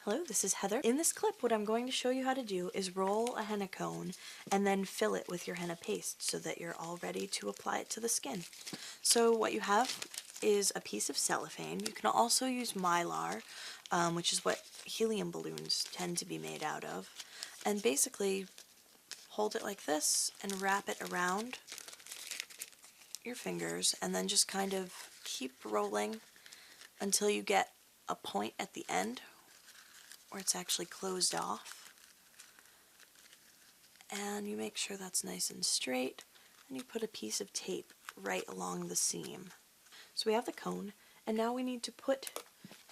Hello, this is Heather. In this clip, what I'm going to show you how to do is roll a henna cone and then fill it with your henna paste so that you're all ready to apply it to the skin. So what you have is a piece of cellophane. You can also use mylar, which is what helium balloons tend to be made out of. And basically, hold it like this and wrap it around your fingers and then just kind of keep rolling until you get a point at the end where it's actually closed off, and you make sure that's nice and straight, and you put a piece of tape right along the seam. So we have the cone, and now we need to put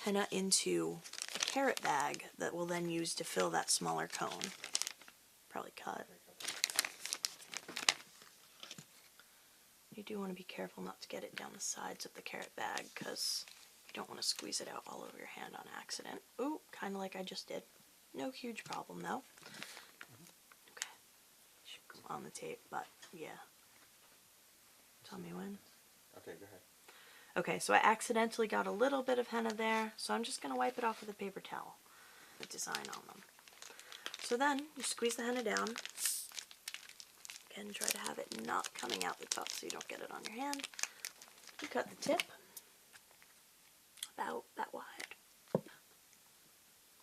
henna into a carrot bag that we'll then use to fill that smaller cone. Probably cut. You do want to be careful not to get it down the sides of the carrot bag because you don't want to squeeze it out all over your hand on accident. Ooh, kind of like I just did. No huge problem though. Okay, should go on the tape, but yeah. Tell me when. Okay, go ahead. Okay, so I accidentally got a little bit of henna there, so I'm just going to wipe it off with a paper towel. The design on them. So then, you squeeze the henna down. Again, try to have it not coming out the top so you don't get it on your hand. You cut the tip about that wide.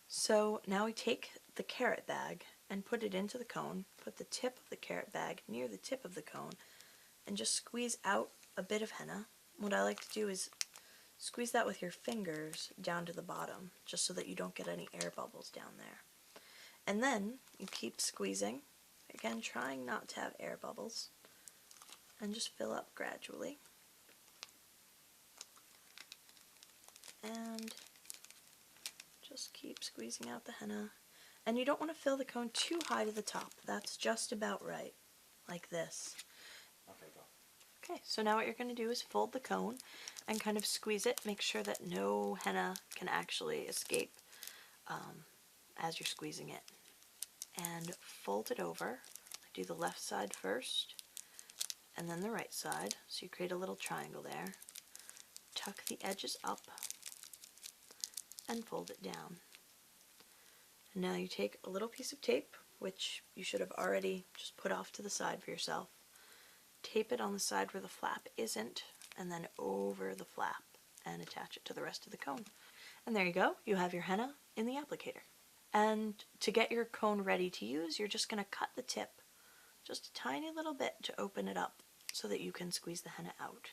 So now we take the carrot bag and put it into the cone, put the tip of the carrot bag near the tip of the cone, and just squeeze out a bit of henna. What I like to do is squeeze that with your fingers down to the bottom, just so that you don't get any air bubbles down there. And then you keep squeezing, again trying not to have air bubbles, and just fill up gradually. And just keep squeezing out the henna. And you don't want to fill the cone too high to the top. That's just about right, like this. Okay, go. Okay, so now what you're going to do is fold the cone and kind of squeeze it. Make sure that no henna can actually escape as you're squeezing it. And fold it over. Do the left side first, and then the right side. So you create a little triangle there. Tuck the edges up and fold it down. And now you take a little piece of tape, which you should have already just put off to the side for yourself. Tape it on the side where the flap isn't, and then over the flap, and attach it to the rest of the cone. And there you go, you have your henna in the applicator. And to get your cone ready to use, you're just going to cut the tip just a tiny little bit to open it up so that you can squeeze the henna out.